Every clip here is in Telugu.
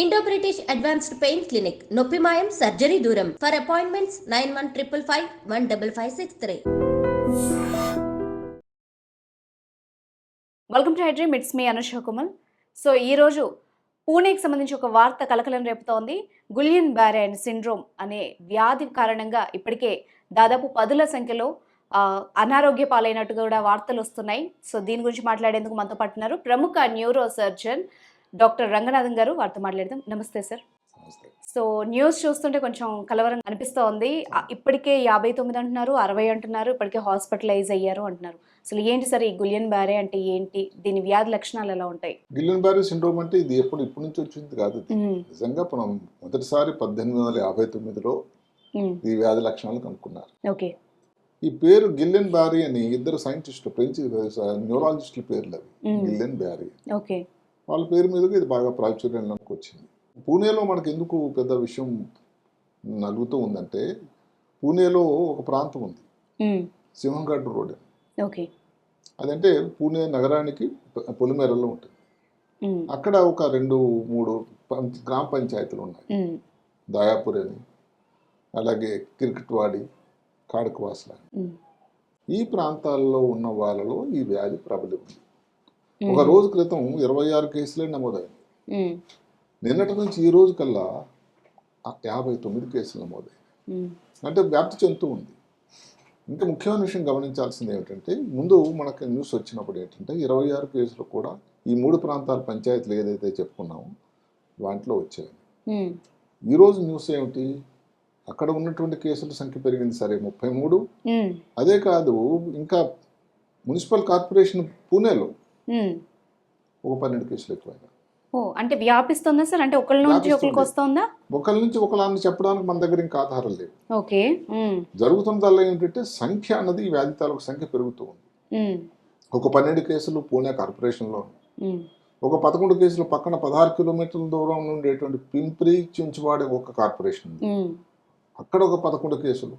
Indo British advanced pain clinic నొప్పి మాయం సర్జరీ దూరం ఫర్ అపాయింట్మెంట్స్ 9155515563. వెల్కమ్ టు హైడ్రీమ్, it's me Anusha Kumal. So ఈరోజు పూణేకి సంబంధించి ఒక వార్త కలకలం రేపుతోంది. గులియన్ బారే సిండ్రోమ్ అనే వ్యాధి కారణంగా ఇప్పటికే దాదాపు 10ల సంఖ్యలో అనారోగ్య పాలైనట్టు కూడా వార్తలు వస్తున్నాయి. సో దీని గురించి మాట్లాడేందుకు మనతో పాటున్నారు ప్రముఖ న్యూరో సర్జన్ డాక్టర్ రంగనాథన్ గారు. వారితో మాట్లాడదాం. నమస్తే సార్. సో న్యూస్ చూస్తుంటే కొంచెం కలవరం అనిపిస్తోంది. ఇప్పటికే 59 అంటున్నారు, 60 అంటున్నారు, ఇప్పటికే హాస్పిటలైజ్ అయ్యారు అంటున్నారు. అసలు ఏంటి సార్ ఈ గులియన్ బారే అంటే ఏంటి, దీని వ్యాధి లక్షణాలు ఎలా ఉంటాయి? గిలియన్ బారే సిండ్రోమ్ అంటే ఇది ఇప్పటి నుంచి వచ్చింది కాదు. నిజంగా మనం మొదటిసారి 1859లో ఈ వ్యాధి లక్షణాలు కనుక్కున్నారు. ఓకే. ఈ పేరు గిలియన్ బారే అని ఇద్దరు సైంటిస్టులు, ఫ్రెంచ్ న్యూరాలజిస్టుల పేర్లు అవి. గిలియన్ బారే, ఓకే, వాళ్ళ పేరు మీదకి ఇది బాగా ప్రాచుర్యంలోకి వచ్చింది. పూణేలో మనకి ఎందుకు పెద్ద విషయం నలుగుతూ ఉందంటే, పూణేలో ఒక ప్రాంతం ఉంది, సింహంఘాట్ రోడ్. ఓకే. అదంటే పూణే నగరానికి పొలిమేరలో ఉంటుంది. అక్కడ ఒక 2-3 గ్రామ పంచాయతీలు ఉన్నాయి. దయాపూర్ అని, అలాగే కిర్కట్వాడి, కాడకవాసల. ఈ ప్రాంతాల్లో ఉన్న వాళ్ళలో ఈ వ్యాధి ప్రబలి ఉంది. ఒక రోజు క్రితం 26 కేసులే నమోదైంది. నిన్నటి నుంచి ఈ రోజు కల్లా 59 కేసులు నమోదైంది. అంటే వ్యాప్తి చెందుతూ ఉంది. ఇంకా ముఖ్యమైన విషయం గమనించాల్సింది ఏమిటంటే, ముందు మనకి న్యూస్ వచ్చినప్పుడు ఏంటంటే 26 కేసులు కూడా ఈ 3 ప్రాంతాల పంచాయతీలు ఏదైతే చెప్పుకున్నామో వాటిలో వచ్చాయి. ఈరోజు న్యూస్ ఏమిటి, అక్కడ ఉన్నటువంటి కేసుల సంఖ్య పెరిగింది. సరే 33. అదే కాదు, ఇంకా మున్సిపల్ కార్పొరేషన్ పూణేలో ఒక 12 కేసులు ఎక్కువైనా. అంటే వ్యాపిస్తుందా సార్? అంటే ఒకళ్ళ నుంచి ఒకరికి వస్తుందా? ఒకళ్ళ నుంచి ఒకళ్ళని చెప్పడానికి మన దగ్గర ఇంకా ఆధారం లేదు. ఓకే. జరుగుతున్నదల్లా ఏంటంటే సంఖ్య అన్నది, ఈ వ్యాధి తాలూకు సంఖ్య పెరుగుతూ ఉంది. ఒక 12 కేసులు పూణే కార్పొరేషన్లో, ఒక 11 కేసులు పక్కన 16 కిలోమీటర్ల దూరం ఉండేటువంటి పింప్రి చించువాడ ఒక కార్పొరేషన్ ఉంది, అక్కడ ఒక 11 కేసులు,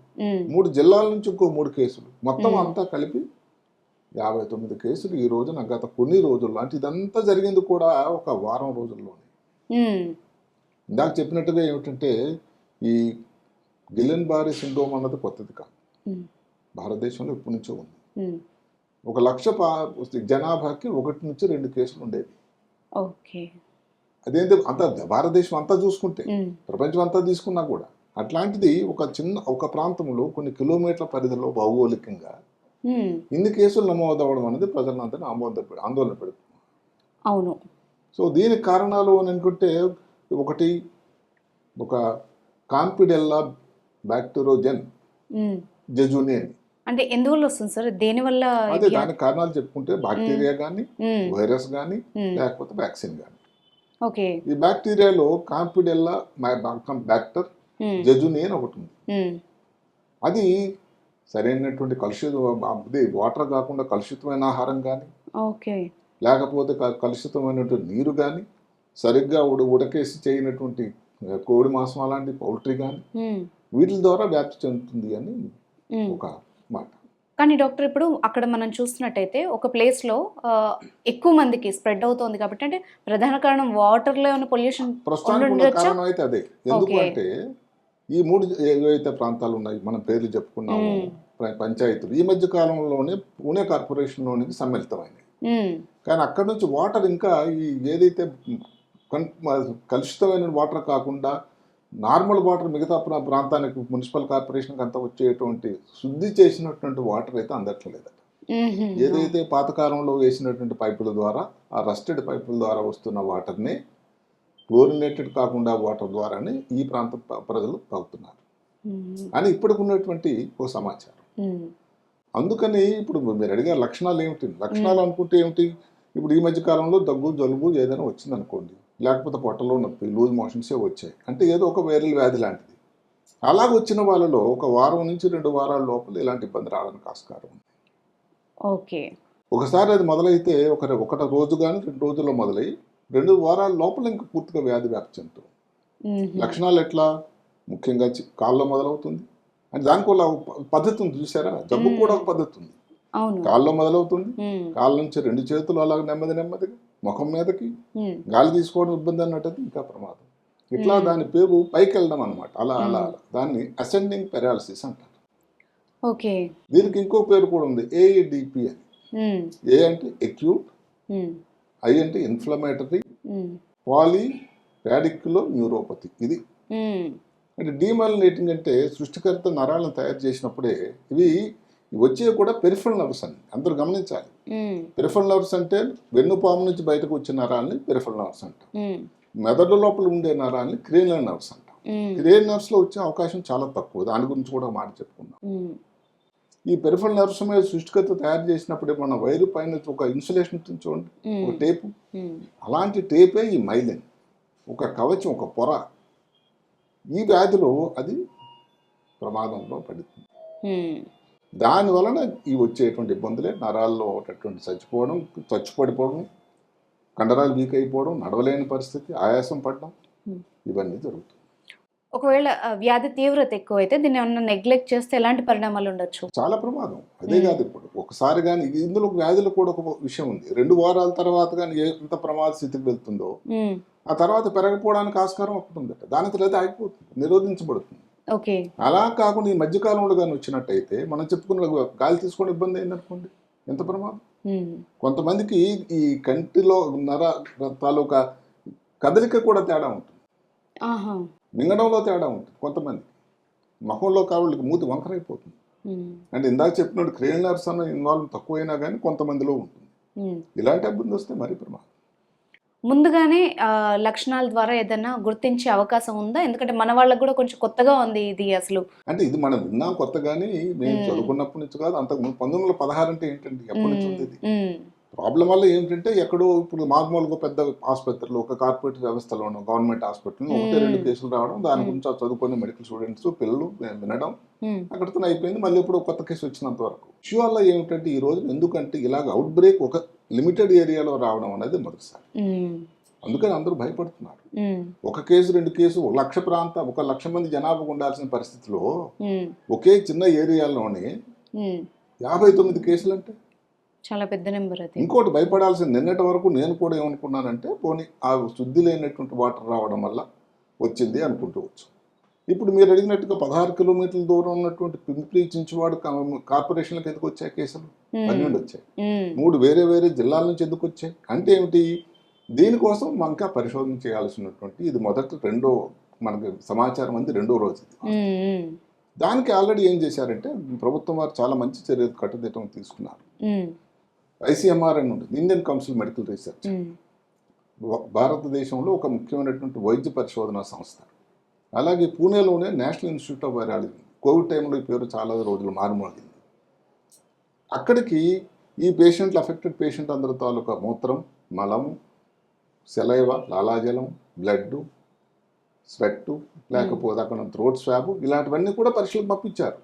3 జిల్లాల నుంచి ఇంకో 3 కేసులు, మొత్తం అంతా కలిపి 59 కేసులు ఈ రోజున గత కొన్ని రోజుల్లో. అంటే ఇదంతా జరిగింది కూడా ఒక వారం రోజుల్లోనే. ఇందాక చెప్పినట్టుగా ఏమిటంటే, ఈ గిలియన్ బారే సిండ్రోమ్ అన్నది కొత్తది కాదు, భారతదేశంలో ఎప్పటి నుంచో ఉంది. 1,00,000 జనాభాకి 1 నుంచి 2 కేసులు ఉండేవి. అదేంటి అంత భారతదేశం అంతా చూసుకుంటే, ప్రపంచం అంతా తీసుకున్నా కూడా అట్లాంటిది ఒక ప్రాంతంలో కొన్ని కిలోమీటర్ల పరిధిలో భౌగోళికంగా ఇన్ని కేసులు నమోదవడం అనేది ప్రజలందరినీ ఆందోళన పెడుతుంది. అవును. సో దీనికి కారణాలు అని అనుకుంటే, ఒకటి ఒక కాంపిడెల్లా బ్యాక్టీరోజెన్ జెజుని అని. అంటే ఎందువల్ల వస్తుంది సార్? దేనివల్ల? అదే దానికి కారణాలు చెప్పుకుంటే బ్యాక్టీరియా కానీ, వైరస్ కానీ, లేకపోతే వ్యాక్సిన్ కానీ. ఓకే. ఈ బ్యాక్టీరియాలో కాంపిడెల్లా బ్యాక్టర్ జెజుని అని ఒకటి ఉంది. అది సరైనటువంటి వాటర్ కాకుండా కలుషితమైన ఆహారం కానీ, లేకపోతే కలుషితమైనటువంటి నీరు కానీ, సరిగ్గా ఉడకేసి చేయనటువంటి కోడి మాంసం అలాంటి పౌల్ట్రీ కానీ, వీటి ద్వారా వ్యాప్తి చెందుతుంది అని ఒక మాట. కానీ డాక్టర్, ఇప్పుడు అక్కడ మనం చూస్తున్నట్టయితే ఒక ప్లేస్లో ఎక్కువ మందికి స్ప్రెడ్ అవుతుంది కాబట్టి, అంటే ప్రధాన కారణం వాటర్లో ఉన్న పొల్యూషన్ ప్రస్తుతానికి కారణం అయితే అదే. ఎందుకంటే ఈ 3 ఏవైతే ప్రాంతాలు ఉన్నాయి, మనం పేర్లు చెప్పుకున్నాము, పంచాయతీలు ఈ మధ్య కాలంలోనే పూణే కార్పొరేషన్లోనికి సమ్మిళితమైనవి. కానీ అక్కడ నుంచి వాటర్ ఇంకా ఏదైతే కలుషితమైన వాటర్ కాకుండా నార్మల్ వాటర్ మిగతా ప్రాంతానికి, మున్సిపల్ కార్పొరేషన్కి అంతా వచ్చేటువంటి శుద్ధి చేసినటువంటి వాటర్ అయితే అందట్లేదట. ఏదైతే పాతకాలంలో వేసినటువంటి పైపుల ద్వారా, ఆ రస్టెడ్ పైపుల ద్వారా వస్తున్న వాటర్ని క్లోరినేటెడ్ కాకుండా వాటర్ ద్వారానే ఈ ప్రాంత ప్రజలు తాగుతున్నారు అని ఇప్పటికున్నటువంటి ఒక సమాచారం. అందుకని ఇప్పుడు మీరు అడిగే లక్షణాలు ఏమిటి, లక్షణాలు అనుకుంటే ఏమిటి, ఇప్పుడు ఈ మధ్య కాలంలో దగ్గు, జలుబు ఏదైనా వచ్చింది అనుకోండి, లేకపోతే పొట్టలో నొప్పి, లూజ్ మోషన్సే వచ్చాయి అంటే ఏదో ఒక వైరల్ వ్యాధి లాంటిది. అలాగ వచ్చిన వాళ్ళలో ఒక వారం నుంచి 2 వారాల లోపల ఇలాంటి ఇబ్బంది రావడానికి ఆస్కారం ఉంది. ఓకే. ఒకసారి అది మొదలైతే ఒక రోజు కానీ 2 రోజుల్లో మొదలై 2 వారాల లోపల ఇంకా పూర్తిగా వ్యాధి వ్యాప్తి చెందుతుంది. లక్షణాలు ఎట్లా, ముఖ్యంగా కాళ్ళలో మొదలవుతుంది. అంటే దానికి ఒక పద్ధతి ఉంది చూసారా, జబ్బు కూడా ఒక పద్ధతి ఉంది. కాళ్ళలో మొదలవుతుంది, కాళ్ళ నుంచి 2 చేతులు అలాగ నెమ్మదిగా ముఖం మీదకి, గాలి తీసుకోవడం ఇబ్బంది అన్నట్టు ఇంకా ప్రమాదం. ఇట్లా దాని పేరు పైకి వెళ్ళడం అనమాట. అలా అలా అలా దాన్ని అసెండింగ్ పెరాలసిస్ అంటారు. ఓకే. దీనికి ఇంకో పేరు కూడా ఉంది, ఏఏడిపి అని. ఏ అంటే ఎక్యూట్, ఐ అంటే ఇన్ఫ్లమేటరీ, పాలీ రాడిక్యులో న్యూరోపతి. ఇది అంటే డీమాలినేటింగ్ అంటే సృష్టికర్త నరాలను తయారు చేసినప్పుడే ఇవి వచ్చే కూడా పెరిఫరల్ నర్వ్స్ అని అందరూ గమనించాలి. పెరిఫరల్ నర్వ్స్ అంటే వెన్నుపాము నుంచి బయటకు వచ్చే నరాలని పెరిఫరల్ నర్వ్స్ అంటాం. మెదడు లోపల ఉండే నరాలని క్రేనియల్ నర్వ్స్ అంటాం. క్రేనియల్ నర్వ్స్ లో వచ్చే అవకాశం చాలా తక్కువ. దాని గురించి కూడా మాట చెప్పుకుందాం. ఈ పెరిఫరల్ నర్వ్స్ మీద సృష్టికర్త తయారు చేసినప్పుడే మన వైరు పైన ఒక ఇన్సులేషన్ చూడండి, ఒక టేపు, అలాంటి టేపే ఈ మైలిన్, ఒక కవచం, ఒక పొర. ఈ వ్యాధిలో అది ప్రమాదంలో పడుతుంది. దాని వలన ఈ వచ్చేటువంటి ఇబ్బందులే నరాల్లో ఒకటటువంటి చచ్చిపడిపోవడం, కండరాలు వీక్ అయిపోవడం, నడవలేని పరిస్థితి, ఆయాసం పడడం, ఇవన్నీ జరుగుతుంది. ఒకవేళ వ్యాధి తీవ్రత ఎక్కువైతే దీన్ని ఏమన్నా నెగ్లెక్ట్ చేస్తే ఎలాంటి పరిణామాలు ఉండొచ్చు? చాలా ప్రమాదం. అదే కాదు, ఇప్పుడు ఒకసారి కానీ ఇందులో వ్యాధులు కూడా ఒక విషయం ఉంది. 2 వారాల తర్వాత కానీ ఎంత ప్రమాద స్థితికి వెళ్తుందో ఆ తర్వాత పెరగపోవడానికి ఆస్కారం ఒకటి ఉందట. దాని తర్వాత ఆగిపోతుంది, నిరోధించబడుతుంది. అలా కాకుండా ఈ మధ్యకాలంలో కానీ వచ్చినట్టయితే మనం చెప్పుకున్న గాలి తీసుకునే ఇబ్బంది అయిందనుకోండి, ఎంత ప్రమాదం. కొంతమందికి ఈ కంటిలో నర తాలూకా కదలిక కూడా తేడా ఉంటుంది, మింగడంలో తేడా ఉంటుంది. కొంతమంది ముఖంలో కావాళ్ళకి మూతి వంకరైపోతుంది. అంటే ఇందాక చెప్పినట్టు క్రేనియల్ నర్వ్స్ అన్న ఇన్వాల్వ్ తక్కువైనా కానీ కొంతమందిలో ఉంటుంది. ఇలాంటి ఇబ్బంది వస్తే మరీ ప్రమాదం. ముందుగానే లక్షణాల ద్వారా ఏదైనా గుర్తించే అవకాశం ఉందా? ఎందుకంటే మన వాళ్ళకి కూడా కొంచెం కొత్తగా ఉంది ఇది. అసలు అంటే ఇది మనం విన్నాం కొత్తగాని, మేము చదువుకున్నప్పటి నుంచి కాదు, అంతకు 1916 అంటే ఏంటండి, ఎప్పటి నుంచి ఉంది ఇది. ప్రాబ్లం వల్ల ఏంటంటే ఎక్కడో ఇప్పుడు మామూలుగా పెద్ద ఆసుపత్రులు, ఒక కార్పొరేట్ వ్యవస్థలోనూ, గవర్నమెంట్ హాస్పిటల్ 1-2 కేసులు రావడం, దాని గురించి చదువుకునే మెడికల్ స్టూడెంట్స్ పిల్లలు వినడం, అక్కడితో అయిపోయింది. మళ్ళీ ఎప్పుడో కొత్త కేసు వచ్చినంత వరకు. ఇష్యూ వల్ల ఏమిటంటే ఈ రోజు ఎందుకంటే ఇలాగ అవుట్ బ్రేక్ ఒక లిమిటెడ్ ఏరియాలో రావడం అనేది మొదటిసారి. అందుకని అందరూ భయపడుతున్నారు. 1 కేసు 2 కేసు 1,00,000 మంది జనాభా ఉండాల్సిన పరిస్థితిలో ఒకే చిన్న ఏరియాలోనే 59 కేసులు అంటే చాలా పెద్ద నెంబర్. అది ఇంకోటి భయపడాల్సిన, నిన్నటి వరకు నేను కూడా ఏమనుకున్నానంటే పోనీ ఆ శుద్ధి లేనటువంటి వాటర్ రావడం వల్ల వచ్చింది అనుకుంటవచ్చు. ఇప్పుడు మీరు అడిగినట్టుగా 16 కిలోమీటర్ల దూరం ఉన్నటువంటి పింప్రి చించువాడు కార్పొరేషన్లకు ఎందుకు వచ్చాయి కేసులు? 12 వచ్చాయి. 3 వేరే వేరే జిల్లాల నుంచి ఎందుకు వచ్చాయి అంటే ఏమిటి? దీనికోసం ఇంకా పరిశోధన చేయాల్సినటువంటి, ఇది రెండో మనకి సమాచారం అంది 2వ రోజు. దానికి ఆల్రెడీ ఏం చేశారంటే ప్రభుత్వం వారు చాలా మంచి చర్యలు కట్టుదిట్టం తీసుకున్నారు. ICMR అని ఉంటుంది, ఇండియన్ కౌన్సిల్ మెడికల్ రీసెర్చ్. భారతదేశంలో ఒక ముఖ్యమైనటువంటి వైద్య పరిశోధనా సంస్థ. అలాగే పూణేలోనే national institute of virology. Covid టైంలో ఈ పేరు చాలా రోజులు మారుమోగింది. అక్కడికి ఈ పేషెంట్లు, అఫెక్టెడ్ పేషెంట్ అందరి తాలూకా మూత్రం, మలము, సెలైవా, లాలాజలం, బ్లడ్, స్వెట్, లేకపోతే అక్కడ థ్రోట్ స్వాబ్, ఇలాంటివన్నీ కూడా పరీక్షలకు పంపించారు.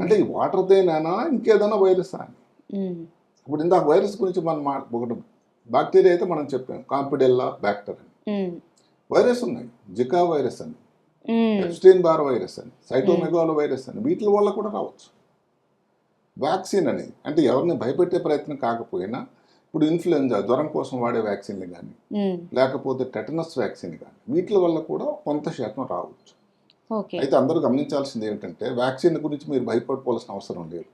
అంటే ఈ వాటర్దేనా ఇంకేదైనా వైరస్ అని. ఇప్పుడు ఇందాక వైరస్ గురించి మనం ఒకటి బ్యాక్టీరియా అయితే మనం చెప్పాం, కాంపిడెల్లా బ్యాక్టర్ అని. వైరస్ ఉన్నాయి, జికా వైరస్ అని, ఎప్స్టైన్ బార్ వైరస్ అని, సైటోమెగాలో వైరస్ అని. వీటి వల్ల కూడా రావచ్చు. వ్యాక్సిన్ అని అంటే ఎవరిని భయపెట్టే ప్రయత్నం కాకపోయినా ఇప్పుడు ఇన్ఫ్లుయెంజా జ్వరం కోసం వాడే వ్యాక్సిన్లు కానీ, లేకపోతే టెటనస్ వ్యాక్సిన్ కానీ, వీటి వల్ల కూడా కొంత శాతం రావచ్చు. అయితే అందరూ గమనించాల్సింది ఏంటంటే వ్యాక్సిన్ గురించి మీరు భయపడిపోవాల్సిన అవసరం లేదు.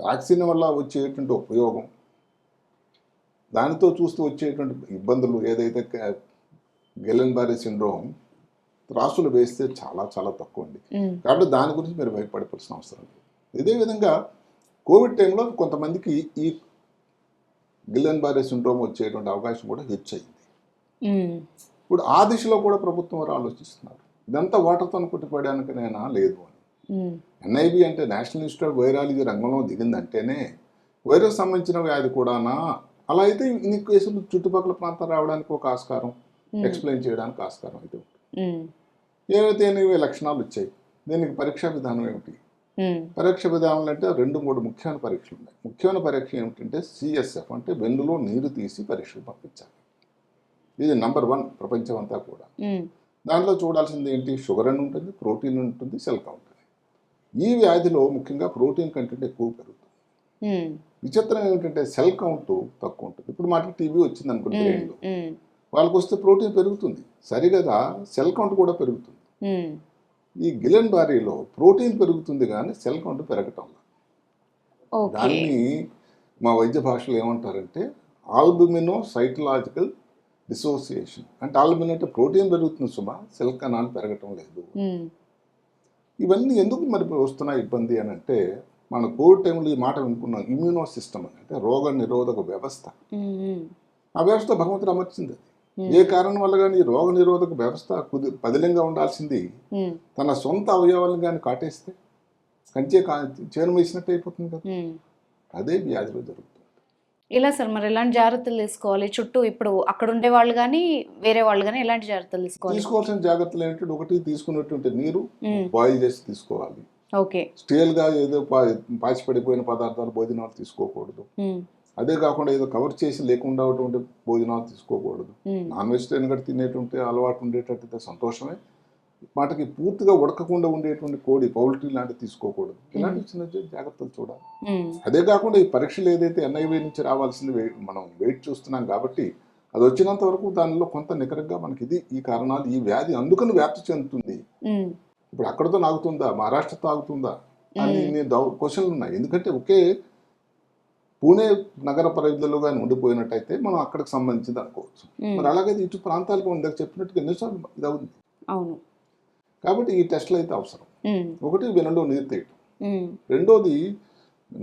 వ్యాక్సిన్ వల్ల వచ్చేటువంటి ఉపయోగం, దానితో చూస్తూ వచ్చేటువంటి ఇబ్బందులు, ఏదైతే గిలెన్-బారే సిండ్రోమ్ రాసులు వేస్తే చాలా చాలా తక్కువ అండి. కాబట్టి దాని గురించి మీరు భయపడిపోవాల్సిన అవసరం లేదు. ఇదే విధంగా కోవిడ్ టైంలో కొంతమందికి ఈ గిలెన్-బారే సిండ్రోమ్ వచ్చేటువంటి అవకాశం కూడా హెచ్చయింది. ఇప్పుడు ఆ దిశలో కూడా ప్రభుత్వం వారు ఆలోచిస్తున్నారు. ఇదంతా వాటర్తో కొట్టిపడడానికైనా లేదు అని. NIV అంటే నేషనల్ ఇన్స్టిట్యూట్ ఆఫ్ వైరాలజీ రంగంలో దిగిందంటేనే వైరస్ సంబంధించిన వ్యాధి కూడానా, అలా అయితే ఇన్ని కేసులు చుట్టుపక్కల ప్రాంతం రావడానికి ఒక ఆస్కారం, ఎక్స్ప్లెయిన్ చేయడానికి ఆస్కారం అయితే ఉంటుంది. ఏవైతే లక్షణాలు వచ్చాయి, దీనికి పరీక్షా విధానం ఏమిటి? పరీక్ష విధానాలు అంటే 2-3 ముఖ్యమైన పరీక్షలు ఉన్నాయి. ముఖ్యమైన పరీక్ష ఏమిటంటే CSF అంటే వెన్నులో నీరు తీసి పరీక్షలు పంపించాలి. ఇది నంబర్ 1 ప్రపంచం అంతా కూడా. దాంట్లో చూడాల్సింది ఏంటి? షుగర్ అని ఉంటుంది, ప్రోటీన్ ఉంటుంది, సెల్ కౌంట్. ఈ వ్యాధిలో ముఖ్యంగా ప్రోటీన్ కంటెంట్ ఎక్కువ పెరుగుతుంది. విచిత్రం ఏమిటంటే సెల్ కౌంట్ తక్కువ ఉంటుంది. ఇప్పుడు మాకు టీబీ వచ్చింది అనుకోండి బ్రెయిన్లో, వాళ్ళకి వస్తే ప్రోటీన్ పెరుగుతుంది, సరిగదా సెల్ కౌంట్ కూడా పెరుగుతుంది. ఈ గిలెన్ బారీలో ప్రోటీన్ పెరుగుతుంది కానీ సెల్ కౌంట్ పెరగటం లేదు. దాన్ని మా వైద్య భాషలో ఏమంటారంటే ఆల్బుమినో సైటలాజికల్ డిసోసియేషన్. అంటే ఆల్బుమిన్ అంటే ప్రోటీన్ పెరుగుతుంది సుమా, సెల్ కణాలు పెరగటం లేదు. ఇవన్నీ ఎందుకు మరి వస్తున్నాయి ఇబ్బంది అని అంటే, మన కోవిడ్ టైంలో ఈ మాట వినుకున్నాం, ఇమ్యూనో సిస్టమ్ అని, అంటే రోగ నిరోధక వ్యవస్థ. ఆ వ్యవస్థ భగవంతుడు అమర్చింది. ఏ కారణం వల్ల కానీ ఈ రోగ నిరోధక వ్యవస్థ పదిలంగా ఉండాల్సింది తన సొంత అవయవాలను కానీ కాటేస్తే కంచే చేను వేసినట్టు అయిపోతుంది కదా. అదే వ్యాధిలో జరుగుతుంది. ఇలా సార్ మరి ఎలాంటి జాగ్రత్తలు తీసుకోవాలి? చుట్టూ ఇప్పుడు అక్కడ ఉండే వాళ్ళు కానీ వేరే వాళ్ళు కానీ ఎలాంటి జాగ్రత్తలు తీసుకోవాల్సిన జాగ్రత్తలు ఏంటంటే, ఒకటి తీసుకున్నటువంటి నీరు బాయిల్ చేసి తీసుకోవాలి. ఓకే. స్టీల్గా ఏదో పాచిపడిపోయిన పదార్థాలు భోజనాలు తీసుకోకూడదు. అదే కాకుండా ఏదో కవర్ చేసి లేకుండా భోజనాలు తీసుకోకూడదు. నాన్ వెజిటేరియన్ కూడా తినేటువంటి అలవాటు ఉండేటట్టు సంతోషమే. వాటికి పూర్తిగా ఉడకకుండా ఉండేటువంటి కోడి, పౌల్ట్రీ లాంటివి తీసుకోకూడదు. ఇలాంటి చిన్న జాగ్రత్తలు చూడాలి. అదే కాకుండా ఈ పరీక్షలు ఏదైతే NIV నుంచి రావాల్సింది మనం వెయిట్ చూస్తున్నాం కాబట్టి అది వచ్చినంత వరకు దానిలో కొంత నికరంగా మనకి ఇది ఈ కారణాలు, ఈ వ్యాధి అందుకని వ్యాప్తి చెందుతుంది. ఇప్పుడు అక్కడతో ఆగుతుందా, మహారాష్ట్రతో ఆగుతుందా అని క్వశ్చన్లు ఉన్నాయి. ఎందుకంటే ఒకే పూణే నగర పరిధిలో కానీ ఉండిపోయినట్టయితే మనం అక్కడికి సంబంధించింది అనుకోవచ్చు. మరి అలాగే ఇటు ప్రాంతాలకు ఇందాక చెప్పినట్టుగా ఎన్నిసార్లు ఇది అవుతుంది. కాబట్టి ఈ టెస్ట్లు అయితే అవసరం. ఒకటి వెనలో నీరు తీయటం, రెండోది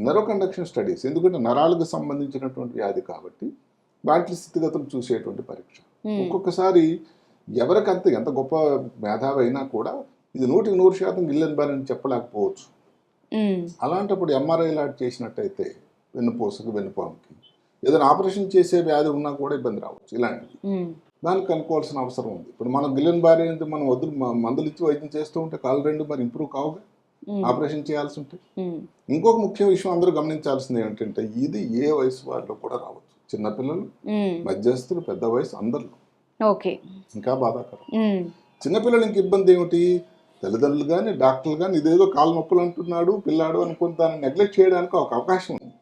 నెరో కండక్షన్ స్టడీస్, ఎందుకంటే నరాలకు సంబంధించినటువంటి వ్యాధి కాబట్టి వాటి స్థితిగతులు చూసేటువంటి పరీక్ష. ఒక్కొక్కసారి ఎవరికంత ఎంత గొప్ప మేధావి అయినా కూడా ఇది 100% గిల్లెన్ బారీ అని చెప్పలేకపోవచ్చు. అలాంటప్పుడు MRI లాంటి చేసినట్టయితే వెన్నుపూసకి, వెన్నుపాముకి ఏదైనా ఆపరేషన్ చేసే వ్యాధి ఉన్నా కూడా ఇబ్బంది రావచ్చు. ఇలాంటివి దానికి కనుక్కోవాల్సిన అవసరం ఉంది. ఇప్పుడు మనం గిల్లెన్ బారీ అంటే మనం మందులు ఇచ్చి వైద్యం చేస్తూ ఉంటే కాళ్ళు రెండు మరి ఇంప్రూవ్ కావుగా, ఆపరేషన్ చేయాల్సి ఉంటాయి. ఇంకొక ముఖ్య విషయం అందరూ గమనించాల్సింది ఏంటంటే, ఇది ఏ వయసు వారిలో కూడా రావచ్చు. చిన్నపిల్లలు, మధ్యస్థులు, పెద్ద వయసు అందరిలో. ఇంకా బాధాకరం. చిన్నపిల్లలు ఇంక ఇబ్బంది ఏమిటి, తల్లిదండ్రులు కానీ డాక్టర్లు కానీ ఇదేదో కాలు నొప్పులు అంటున్నాడు పిల్లాడు అనుకుని దాన్ని నెగ్లెక్ట్ చేయడానికి ఒక అవకాశం ఉంది.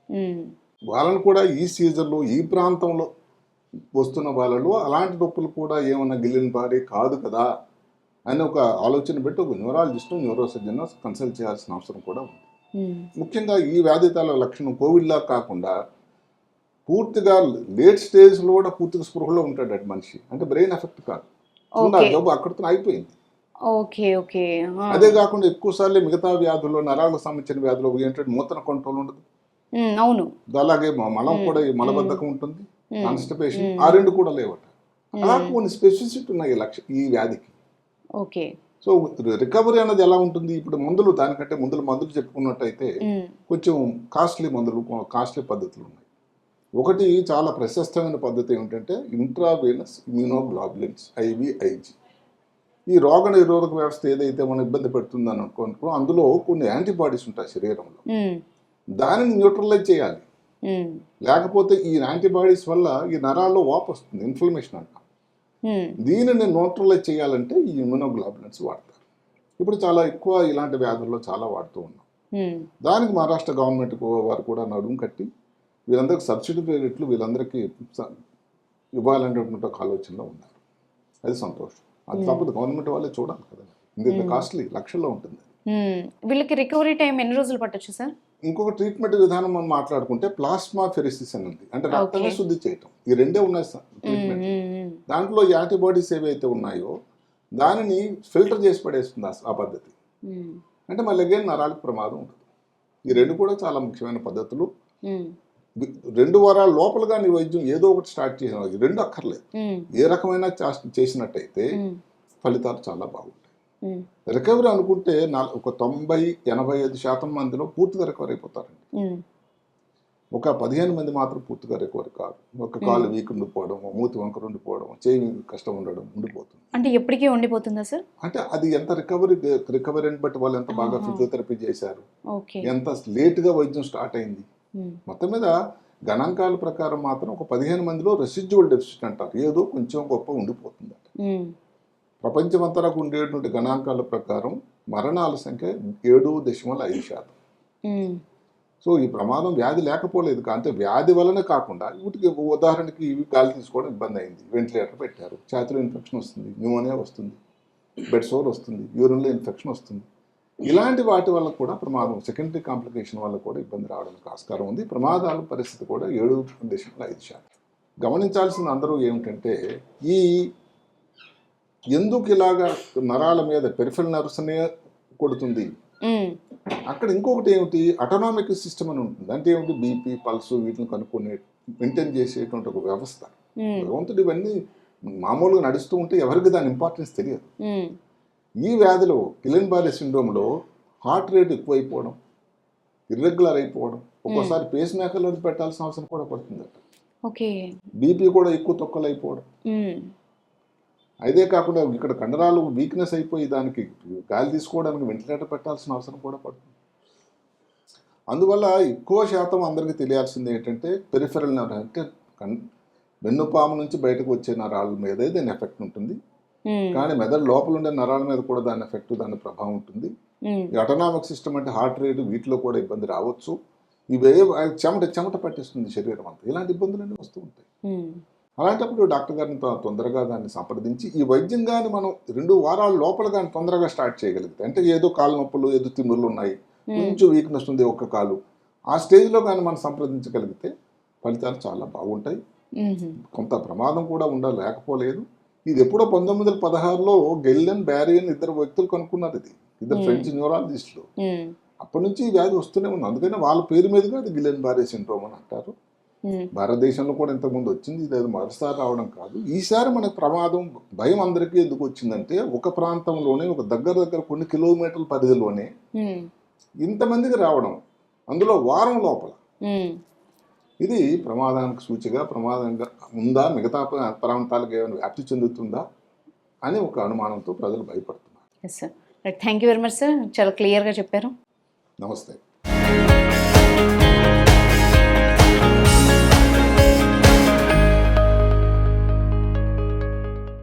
వాళ్ళని కూడా ఈ సీజన్లో ఈ ప్రాంతంలో వస్తున్న వాళ్ళలో అలాంటి నొప్పులు కూడా ఏమన్నా గిల్లెన్ బారీ కాదు కదా అని ఒక ఆలోచన పెట్టి ఒక న్యూరాలజిస్ట్, న్యూరోసర్జన్ కన్సల్ట్ చేయాల్సిన అవసరం కూడా ఉంది. ముఖ్యంగా ఈ వ్యాధితాల లక్షణం కోవిడ్లా కాకుండా పూర్తిగా లేట్ స్టేజ్లో కూడా పూర్తిగా స్పృహలో ఉంటాడు అటు మనిషి. అంటే బ్రెయిన్ ఎఫెక్ట్ కాదు, జబ్బు అక్కడితో అయిపోయింది. అదే కాకుండా ఎక్కువ సార్లు మిగతా వ్యాధుల్లో, నరాలకు సంబంధించిన వ్యాధులు ఏంటంటే మూత్ర కంట్రోల్ ఉండదు. అవును. అలాగే మలం కూడా మలబద్ధకం ఉంటుంది, కాన్స్టిపేషన్, ఆ రెండు కూడా లేవట. అలా కొన్ని స్పెసిఫిసిటీ ఉన్నాయి ఈ వ్యాధికి. సో రికవరీ అనేది ఎలా ఉంటుంది? ఇప్పుడు మందులు, దానికంటే మందులు చెప్పుకున్నట్టయితే కొంచెం కాస్ట్లీ మందులు, కాస్ట్లీ పద్ధతులు ఉన్నాయి. ఒకటి చాలా ప్రశస్తమైన పద్ధతి ఏమిటంటే ఇంట్రావెనస్ ఇమ్యూనోగ్లోబులిన్స్, IVIG. ఈ రోగ నిరోధక వ్యవస్థ ఏదైతే మనం ఇబ్బంది పెడుతుందని అనుకో, అందులో కొన్ని యాంటీబాడీస్ ఉంటాయి శరీరంలో, దానిని న్యూట్రలైజ్ చేయాలి. లేకపోతే ఈ యాంటీబాడీస్ వల్ల ఈ నరాల్లో వాపు వస్తుంది, ఇన్ఫ్లమేషన్ అంట. దీనిని న్యూట్రలైజ్ చేయాలంటే ఈ ఇమ్యూనోగ్లోబులిన్స్ వాడతారు. ఇప్పుడు చాలా ఎక్కువ ఇలాంటి వ్యాధుల్లో చాలా వాడుతూ ఉన్నాం. దానికి మహారాష్ట్ర గవర్నమెంట్ వారు కూడా నడుము కట్టి వీళ్ళందరికీ సబ్సిడీ రేట్లు వీళ్ళందరికీ ఇవ్వాలనేటువంటి ఒక ఆలోచనలో ఉన్నారు. అది సంతోషం. అది తప్పదు, గవర్నమెంట్ వాళ్ళే చూడాలి కదా, ఇంత కాస్ట్లీ లక్షల్లో ఉంటుంది. వీళ్ళకి రికవరీ టైం ఎన్ని రోజులు పట్టొచ్చు సార్? ఇంకొక ట్రీట్మెంట్ విధానం మనం మాట్లాడుకుంటే ప్లాస్మా ఫెరిసిస్ అని ఉంది, అంటే రక్తాన్ని శుద్ధి చేయటం. ఈ రెండే ఉన్నాయి సార్ ట్రీట్మెంట్. దాంట్లో యాంటీబాడీస్ ఏవైతే ఉన్నాయో దానిని ఫిల్టర్ చేసి పడేస్తుంది ఆ పద్ధతి. అంటే మళ్ళీ అగైన్ నరాలకు ప్రమాదం ఉంటుంది. ఈ రెండు కూడా చాలా ముఖ్యమైన పద్ధతులు. 2 వారాల లోపలగా నీ వైద్యం ఏదో ఒకటి స్టార్ట్ చేసిన, రెండు అక్కర్లేదు, ఏ రకమైన చేసినట్టయితే ఫలితాలు చాలా బాగుంటాయి. రికవరీ అనుకుంటే ఒక 90-85% మందిలో పూర్తిగా రికవర్ అయిపోతారండి. ఒక 15 మంది మాత్రం పూర్తిగా రికవరీ కాదు. ఒక కాలు వీక్ ఉండిపోవడం, మూతి వంకర ఉండిపోవడం, చేయి కష్టం ఉండడం ఉండిపోతుంది. అంటే ఎప్పటికీ ఉండిపోతుందా సార్? అంటే అది ఎంత రికవరీని బట్టి వాళ్ళు ఎంత బాగా ఫిజియోథెరపీ చేశారు, ఎంత లేట్గా వైద్యం స్టార్ట్ అయింది. మొత్తం మీద గణాంకాల ప్రకారం మాత్రం ఒక 15 మందిలో రెసిడ్యువల్ డెఫిసిట్ అంటారు, ఏదో కొంచెం గొప్ప ఉండిపోతుందట. ప్రపంచమంతరకు ఉండేటువంటి గణాంకాల ప్రకారం మరణాల సంఖ్య 7.5%. సో ఈ ప్రమాదం వ్యాధి లేకపోలేదు అంటే వ్యాధి వలన కాకుండా వీటికి ఉదాహరణకి ఇవి గాలి తీసుకోవడం ఇబ్బంది అయింది, వెంటిలేటర్ పెట్టారు, ఛాతీలో ఇన్ఫెక్షన్ వస్తుంది, న్యూమోనియా వస్తుంది, బెడ్ సోర్ వస్తుంది, యూరిన్లో ఇన్ఫెక్షన్ వస్తుంది. ఇలాంటి వాటి వల్ల కూడా ప్రమాదం, సెకండరీ కాంప్లికేషన్ వల్ల కూడా ఇబ్బంది రావడానికి ఆస్కారం ఉంది. ప్రమాదాల పరిస్థితి కూడా 7.5%. గమనించాల్సిన అందరూ ఏమిటంటే ఈ ఎందుకు ఇలాగా నరాల మీద పెరిఫెరల్ నర్వ్స్నే కొడుతుంది, అక్కడ ఇంకొకటి ఏమిటి అటోనామిక్ సిస్టమ్ అని ఉంటుంది. అంటే ఏమిటి బీపీ పల్స్ వీటిని కనుక్కొని మెయింటైన్ చేసేటువంటి ఒక వ్యవస్థ. భగవంతుడు ఇవన్నీ మామూలుగా నడుస్తూ ఉంటే ఎవరికి దాని ఇంపార్టెన్స్ తెలియదు. ఈ వ్యాధిలో గిలెన్-బారే సిండ్రోమ్లో హార్ట్ రేట్ ఎక్కువైపోవడం, ఇర్రెగ్యులర్ అయిపోవడం, ఒక్కోసారి పేస్ మేకర్లో పెట్టాల్సిన అవసరం కూడా పడుతుందట. బీపీ కూడా ఎక్కువ తొక్కలు అయిపోవడం. అదే కాకుండా ఇక్కడ కండరాలు వీక్నెస్ అయిపోయి దానికి గాలి తీసుకోవడానికి వెంటిలేటర్ పెట్టాల్సిన అవసరం కూడా పడుతుంది. అందువల్ల ఎక్కువ శాతం అందరికీ తెలియాల్సింది ఏంటంటే పెరిఫెరల్ నర్వ్ అంటే వెన్నుపాము నుంచి బయటకు వచ్చే నరాల మీదే దాని ఎఫెక్ట్ ఉంటుంది. కానీ మెదడు లోపల ఉండే నరాల మీద కూడా దాని ఎఫెక్ట్, దాని ప్రభావం ఉంటుంది. అటోనామిక్ సిస్టమ్ అంటే హార్ట్ రేటు, వీటిలో కూడా ఇబ్బంది రావచ్చు. ఇవే చెమట పట్టిస్తుంది శరీరం అంతా. ఇలాంటి ఇబ్బందులన్నీ వస్తూ ఉంటాయి. అలాంటప్పుడు డాక్టర్ గారిని తొందరగా దాన్ని సంప్రదించి ఈ వైద్యం కానీ మనం 2 వారాల లోపల కానీ తొందరగా స్టార్ట్ చేయగలిగితే, అంటే ఏదో కాలు నొప్పులు, ఏదో తిమ్ముర్లు ఉన్నాయి, కొంచెం వీక్నెస్ ఉంది ఒక్క కాలు, ఆ స్టేజ్లో కానీ మనం సంప్రదించగలిగితే ఫలితాలు చాలా బాగుంటాయి. కొంత ప్రమాదం కూడా లేకపోలేదు. ఇది ఎప్పుడో 1916లో గిలెన్-బారే ఇద్దరు వ్యక్తులు కనుక్కున్నారు. ఇది ఇద్దరు ఫ్రెంచ్ న్యూరాలజిస్టులు. అప్పటి నుంచి ఈ వ్యాధి వస్తూనే ఉంది. అందుకని వాళ్ళ పేరు మీదుగా అది గిలెన్-బారే సిండ్రోమ్ అని అంటారు. భారతదేశంలో కూడా ఇంతకుముందు వచ్చింది, ఇది మొదటిసారి రావడం కాదు. ఈసారి మనకు ప్రమాదం భయం అందరికీ ఎందుకు వచ్చిందంటే ఒక ప్రాంతంలోనే ఒక దగ్గర కొన్ని కిలోమీటర్ల పరిధిలోనే ఇంతమందికి రావడం, అందులో వారం లోపల. ఇది ప్రమాదానికి సూచిగా, ప్రమాదంగా ఉందా, మిగతా ప్రాంతాలకు ఏమైనా వ్యాప్తి చెందుతుందా అని ఒక అనుమానంతో ప్రజలు భయపడుతున్నారు. Thank you very much sir, చాలా క్లియర్గా చెప్పారు. నమస్తే.